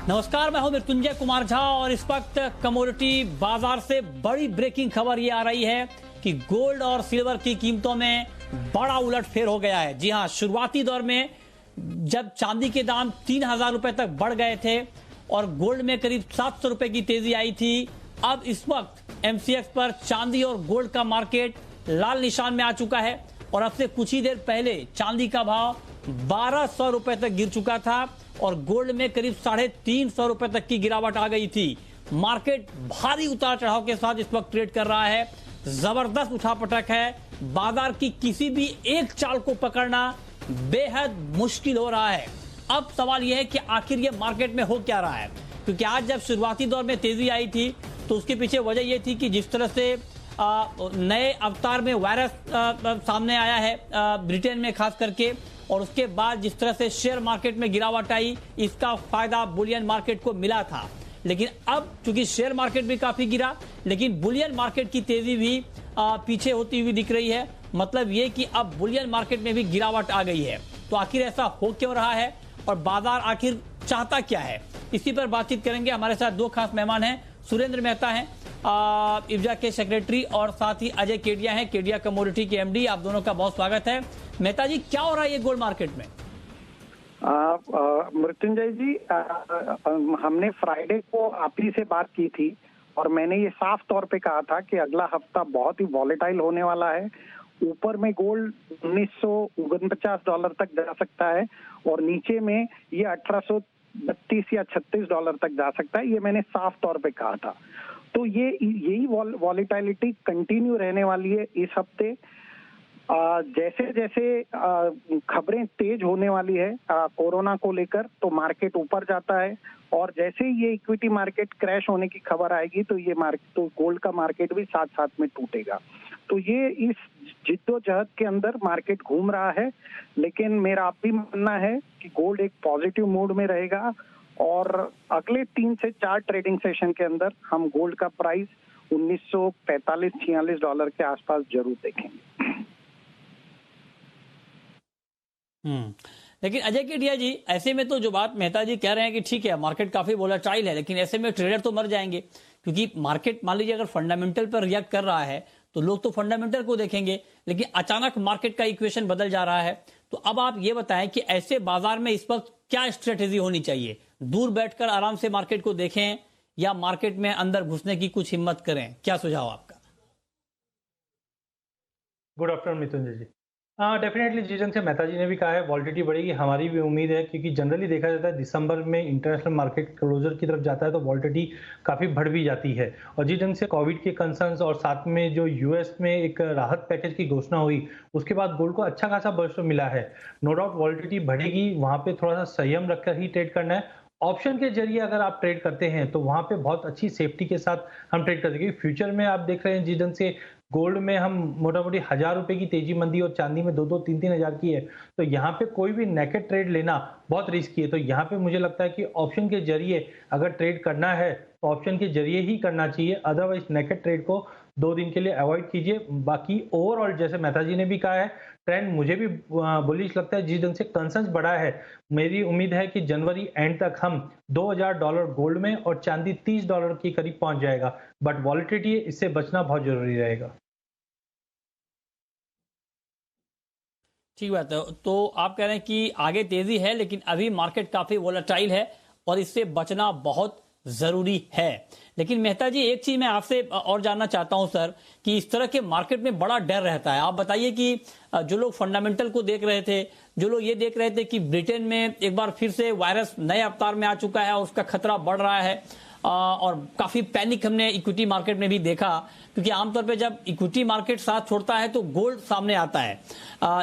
नमस्कार, मैं हूं मृत्युंजय कुमार झा और इस वक्त कमोडिटी बाजार से बड़ी ब्रेकिंग खबर ये आ रही है कि गोल्ड और सिल्वर की कीमतों में बड़ा उलटफेर हो गया है। जी हां, शुरुआती दौर में जब चांदी के दाम 3,000 रुपए तक बढ़ गए थे और गोल्ड में करीब 700 रुपए की तेजी आई थी, अब इस वक्त एमसीएक्स पर चांदी और गोल्ड का मार्केट लाल निशान में आ चुका है और अब से कुछ ही देर पहले चांदी का भाव 1,200 रुपए तक गिर चुका था और गोल्ड में करीब 350 रुपए तक की गिरावट आ गई थी। मार्केट भारी उतार चढ़ाव के साथ इस वक्त ट्रेड कर रहा है, जबरदस्त उठापटक है। बाजार की किसी भी एक चाल को पकड़ना बेहद मुश्किल हो रहा है। अब सवाल यह है कि आखिर ये मार्केट में हो क्या रहा है, क्योंकि आज जब शुरुआती दौर में तेजी आई थी तो उसके पीछे वजह यह थी कि जिस तरह से नए अवतार में वायरस सामने आया है ब्रिटेन में खास करके, और उसके बाद जिस तरह से शेयर मार्केट में गिरावट आई, इसका फायदा बुलियन मार्केट को मिला था। लेकिन अब चूंकि शेयर मार्केट भी काफी गिरा, लेकिन बुलियन मार्केट की तेजी भी पीछे होती हुई दिख रही है। मतलब ये कि अब बुलियन मार्केट में भी गिरावट आ गई है। तो आखिर ऐसा हो क्यों रहा है और बाजार आखिर चाहता क्या है, इसी पर बातचीत करेंगे। हमारे साथ दो खास मेहमान हैं। सुरेंद्र मेहता हैं, इब्जा के सेक्रेटरी, और साथ ही अजय केडिया हैं, केडिया कमोडिटी के एमडी। आप दोनों का बहुत स्वागत है। मेहता जी, क्या हो रहा है ये गोल्ड मार्केट में? मृत्युंजय जी, हमने फ्राइडे को आप ही से बात की थी और मैंने ये साफ तौर पे कहा था कि अगला हफ्ता बहुत ही वॉलेटाइल होने वाला है। ऊपर में गोल्ड $1949 तक जा सकता है और नीचे में ये $1832 या $36 तक जा सकता है। ये मैंने साफ तौर पे कहा था। तो यही वॉलेटिलिटी कंटिन्यू रहने वाली है इस हफ्ते। जैसे जैसे खबरें तेज होने वाली है कोरोना को लेकर, तो मार्केट ऊपर जाता है, और जैसे ये इक्विटी मार्केट क्रैश होने की खबर आएगी तो ये मार्केट, तो गोल्ड का मार्केट भी साथ साथ में टूटेगा। तो ये इस जिद्दोजहद के अंदर मार्केट घूम रहा है। लेकिन मेरा आप भी मानना है कि गोल्ड एक पॉजिटिव मूड में रहेगा और अगले 3 से 4 ट्रेडिंग सेशन के अंदर हम गोल्ड का प्राइस $1945-46 के आसपास जरूर देखेंगे। लेकिन अजय केडिया जी, ऐसे में तो जो बात मेहता जी कह रहे हैं कि ठीक है मार्केट काफी वोलेटाइल है, लेकिन ऐसे में ट्रेडर तो मर जाएंगे, क्योंकि मार्केट मान लीजिए अगर फंडामेंटल पर रिएक्ट कर रहा है तो लोग तो फंडामेंटल को देखेंगे, लेकिन अचानक मार्केट का इक्वेशन बदल जा रहा है। तो अब आप ये बताएं कि ऐसे बाजार में इस वक्त क्या स्ट्रेटेजी होनी चाहिए? दूर बैठकर आराम से मार्केट को देखें या मार्केट में अंदर घुसने की कुछ हिम्मत करें? क्या सुझाव आपका? गुड आफ्टरनून मिथुन जी। डेफिनेटली जिस ढंग से मेहता जी ने भी कहा है, वॉलिटिलिटी बढ़ेगी, हमारी भी उम्मीद है, क्योंकि जनरली देखा जाता है दिसंबर में इंटरनेशनल मार्केट क्लोजर की तरफ जाता है तो वॉलिटिलिटी काफ़ी बढ़ भी जाती है। और जिस ढंग से कोविड के कंसर्न्स और साथ में जो यूएस में एक राहत पैकेज की घोषणा हुई, उसके बाद गोल्ड को अच्छा खासा बर्स्ट मिला है। नो डाउट वॉलिटिलिटी बढ़ेगी, वहाँ पे थोड़ा सा संयम रखकर ही ट्रेड करना है। ऑप्शन के जरिए अगर आप ट्रेड करते हैं तो वहां पे बहुत अच्छी सेफ्टी के साथ हम ट्रेड करते हैं। फ्यूचर में आप देख रहे हैं जिस ढंग से गोल्ड में हम मोटा मोटी 1,000 रुपए की तेजी मंदी और चांदी में 2-2, 3-3 हजार की है, तो यहाँ पे कोई भी नेकेड ट्रेड लेना बहुत रिस्की है। तो यहाँ पे मुझे लगता है कि ऑप्शन के जरिए अगर ट्रेड करना है तो ऑप्शन के जरिए ही करना चाहिए, अदरवाइज नेकेड ट्रेड को 2 दिन के लिए अवॉइड कीजिए। बाकी ओवरऑल जैसे मेहता जी ने भी कहा है, ट्रेंड मुझे भी बुलिश लगता है। जिस ढंग से कंसर्न्स बढ़ा है, मेरी उम्मीद है कि जनवरी एंड तक हम $2,000 गोल्ड में और चांदी $30 के करीब पहुंच जाएगा। बट वॉलिटिलिटी, इससे बचना बहुत जरूरी रहेगा। ठीक बात है। तो आप कह रहे हैं कि आगे तेजी है, लेकिन अभी मार्केट काफी वोलेटाइल है और इससे बचना बहुत जरूरी है। लेकिन मेहता जी, एक चीज मैं आपसे और जानना चाहता हूं सर, कि इस तरह के मार्केट में बड़ा डर रहता है। आप बताइए कि जो लोग फंडामेंटल को देख रहे थे, जो लोग ये देख रहे थे कि ब्रिटेन में एक बार फिर से वायरस नए अवतार में आ चुका है और उसका खतरा बढ़ रहा है, और काफी पैनिक हमने इक्विटी मार्केट में भी देखा, क्योंकि आमतौर पे जब इक्विटी मार्केट साथ छोड़ता है तो गोल्ड सामने आता है।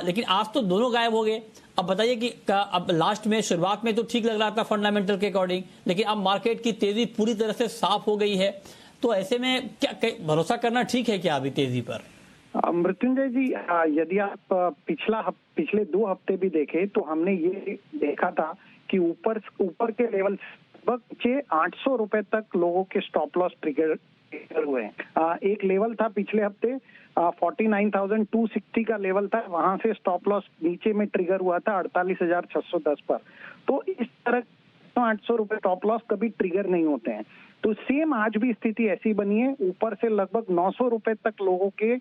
लेकिन आज तो दोनों गायब हो गए। अब बताइए कि अब लास्ट में, शुरुआत में तो ठीक लग रहा था फंडामेंटल के अकॉर्डिंग, लेकिन अब मार्केट की तेजी पूरी तरह से साफ हो गई है। तो ऐसे में क्या भरोसा करना ठीक है क्या अभी तेजी पर? मृत्युंजय जी, यदि आप पिछले 2 हफ्ते भी देखें तो हमने ये देखा था कि ऊपर के लेवल नीचे 800 रुपए तक लोगों के स्टॉप लॉस ट्रिगर हुए हैं। एक लेवल था पिछले हफ्ते 49,260 का लेवल था, वहां से स्टॉप लॉस नीचे में ट्रिगर हुआ था 48,610 पर। तो इस तरह 700-800 रुपए टॉप लॉस कभी ट्रिगर नहीं होते हैं। तो सेम आज भी स्थिति ऐसी बनी है, ऊपर से लगभग 900 रुपए तक लोगों के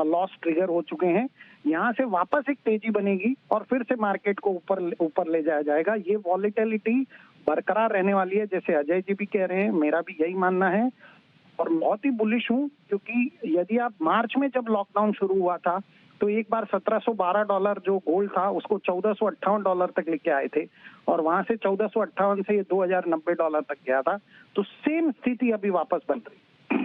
लॉस ट्रिगर हो चुके हैं। यहाँ से वापस एक तेजी बनेगी और फिर से मार्केट को ऊपर ले जाया जाएगा। ये वॉलेटिलिटी बरकरार रहने वाली है, जैसे अजय जी भी कह रहे हैं, मेरा भी यही मानना है। और बहुत ही बुलिश हूँ, क्योंकि यदि आप मार्च में जब लॉकडाउन शुरू हुआ था तो एक बार $1712 जो गोल्ड था उसको $1458 तक लेके आए थे, और वहां से 1458 से ये $2090 तक गया था। तो सेम स्थिति अभी वापस बन रही।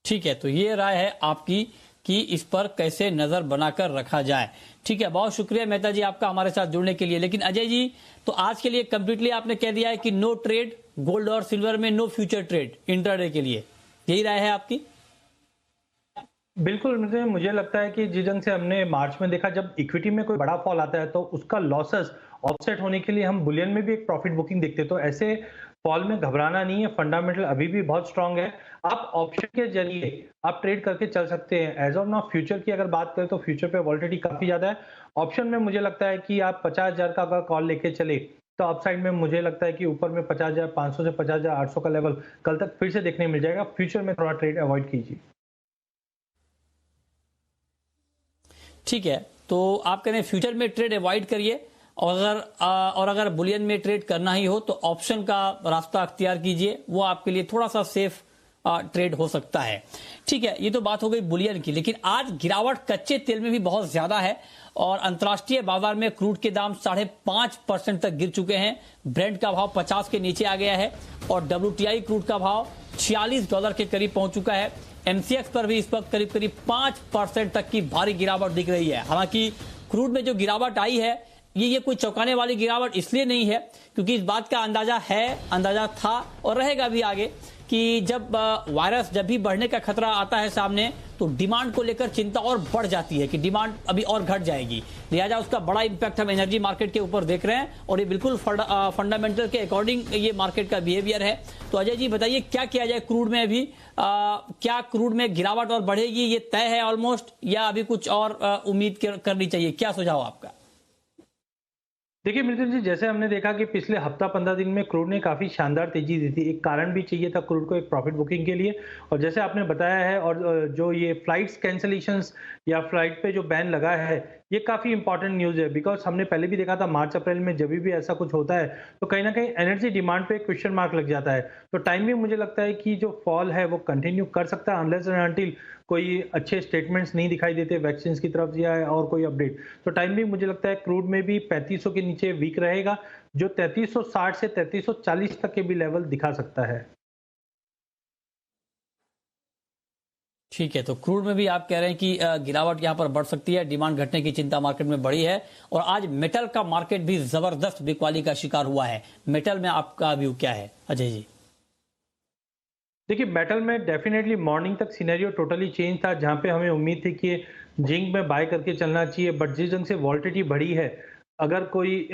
ठीक है, तो ये राय है आपकी कि इस पर कैसे नजर बनाकर रखा जाए। ठीक है, बहुत शुक्रिया मेहता जी आपका हमारे साथ जुड़ने के लिए। लेकिन अजय जी, तो आज के लिए कंप्लीटली आपने कह दिया है कि नो ट्रेड गोल्ड और सिल्वर में, नो फ्यूचर ट्रेड इंट्राडे के लिए, यही राय है आपकी? बिल्कुल, मुझे लगता है कि जिस ढंग से हमने मार्च में देखा, जब इक्विटी में कोई बड़ा फॉल आता है तो उसका लॉसेस ऑफसेट होने के लिए हम बुलियन में भी एक प्रॉफिट बुकिंग देखते हैं। तो ऐसे फॉल में घबराना नहीं है, फंडामेंटल अभी भी बहुत स्ट्रांग है। आप ऑप्शन के जरिए आप ट्रेड करके चल सकते हैं। एज ऑफ नाउ फ्यूचर की अगर बात करें तो फ्यूचर पे वॉलेटिलिटी काफी ज्यादा है। ऑप्शन में मुझे लगता है कि आप 50,000 का अगर कॉल लेके चले तो अपसाइड में मुझे लगता है कि ऊपर में 50,500 से 50,800 का लेवल कल तक फिर से देखने मिल जाएगा। फ्यूचर में थोड़ा ट्रेड अवॉइड कीजिए। ठीक है, तो आप कह रहे हैं फ्यूचर में ट्रेड अवॉइड करिए, और अगर बुलियन में ट्रेड करना ही हो तो ऑप्शन का रास्ता अख्तियार कीजिए, वो आपके लिए थोड़ा सा सेफ ट्रेड हो सकता है। ठीक है, ये तो बात हो गई बुलियन की। लेकिन आज गिरावट कच्चे तेल में भी बहुत ज्यादा है और अंतर्राष्ट्रीय बाजार में क्रूड के दाम 5.5% तक गिर चुके हैं। ब्रेंट का भाव 50 के नीचे आ गया है और WTI क्रूड का भाव $46 के करीब पहुंच चुका है। MCX पर भी इस वक्त करीब 5% तक की भारी गिरावट दिख रही है। हालांकि क्रूड में जो गिरावट आई है ये कोई चौंकाने वाली गिरावट इसलिए नहीं है क्योंकि इस बात का अंदाजा था और रहेगा भी आगे कि जब वायरस जब भी बढ़ने का खतरा आता है सामने तो डिमांड को लेकर चिंता और बढ़ जाती है कि डिमांड अभी और घट जाएगी। लिहाजा उसका बड़ा इंपैक्ट हम एनर्जी मार्केट के ऊपर देख रहे हैं और ये बिल्कुल फंडामेंटल के अकॉर्डिंग ये मार्केट का बिहेवियर है। तो अजय जी बताइए क्या किया जाए क्रूड में अभी? क्या क्रूड में गिरावट और बढ़ेगी, ये तय है ऑलमोस्ट, या अभी कुछ और उम्मीद करनी चाहिए? क्या सुझाव आपका? देखिए मिथुन जी, जैसे हमने देखा कि पिछले हफ्ता 15 दिन में क्रूड ने काफी शानदार तेजी दी थी। एक कारण भी चाहिए था क्रूड को एक प्रॉफिट बुकिंग के लिए, और जैसे आपने बताया है, और जो ये फ्लाइट्स कैंसलेशंस या फ्लाइट पे जो बैन लगा है, ये काफी इंपॉर्टेंट न्यूज है। बिकॉज हमने पहले भी देखा था मार्च अप्रैल में जब भी ऐसा कुछ होता है तो कहीं ना कहीं एनर्जी डिमांड पे क्वेश्चन मार्क लग जाता है। तो टाइम भी मुझे लगता है कि जो फॉल है वो कंटिन्यू कर सकता है अनलेस एंड अनटिल कोई अच्छे स्टेटमेंट्स नहीं दिखाई देते वैक्सीन की तरफ या और कोई अपडेट। तो टाइम भी मुझे लगता है क्रूड में भी 3500 के नीचे वीक रहेगा, जो 3360 से 3340 तक के भी लेवल दिखा सकता है। ठीक है, तो क्रूड में भी आप कह रहे हैं कि गिरावट यहां पर बढ़ सकती है, डिमांड घटने की चिंता मार्केट में बढ़ी है। और आज मेटल का मार्केट भी जबरदस्त बिकवाली का शिकार हुआ है। मेटल में आपका व्यू क्या है अजय जी? देखिए मेटल में डेफिनेटली मॉर्निंग तक सिनेरियो टोटली चेंज था, जहां पे हमें उम्मीद थी कि जिंक में बाय करके चलना चाहिए। बट जिस ढंग से वॉल्टिलिटी बढ़ी है, अगर कोई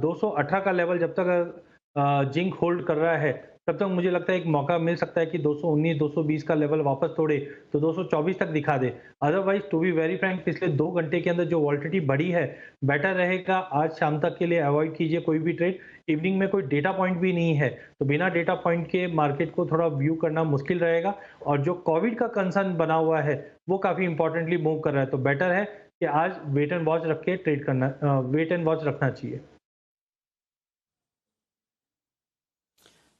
218 का लेवल जब तक जिंक होल्ड कर रहा है तब तक मुझे लगता है एक मौका मिल सकता है कि 219 220 का लेवल वापस तोड़े तो 224 तक दिखा दे। Otherwise to be very frank, पिछले 2 घंटे के अंदर जो वॉल्टिलिटी बढ़ी है, बेटर रहेगा आज शाम तक के लिए अवॉइड कीजिए कोई भी ट्रेड। इवनिंग में कोई डेटा पॉइंट भी नहीं है, तो बिना डेटा पॉइंट के मार्केट को थोड़ा व्यू करना मुश्किल रहेगा। और जो कोविड का कंसर्न बना हुआ है वो काफी इंपॉर्टेंटली मूव कर रहा है, तो बेटर है कि आज वेट एंड वॉच रख के ट्रेड करना, वेट एंड वॉच रखना चाहिए।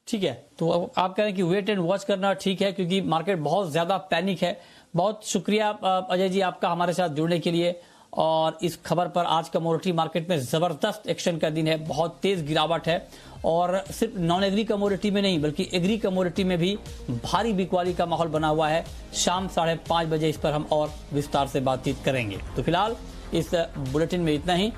ठीक है, तो आप कह रहे हैं कि वेट एंड वॉच करना ठीक है क्योंकि मार्केट बहुत ज्यादा पैनिक है। बहुत शुक्रिया अजय जी आपका हमारे साथ जुड़ने के लिए। और इस खबर पर आज कमोडिटी मार्केट में जबरदस्त एक्शन का दिन है, बहुत तेज गिरावट है और सिर्फ नॉन एग्री कमोडिटी में नहीं बल्कि एग्री कमोडिटी में भी भारी बिकवाली का माहौल बना हुआ है। शाम 5:30 बजे इस पर हम और विस्तार से बातचीत करेंगे। तो फिलहाल इस बुलेटिन में इतना ही।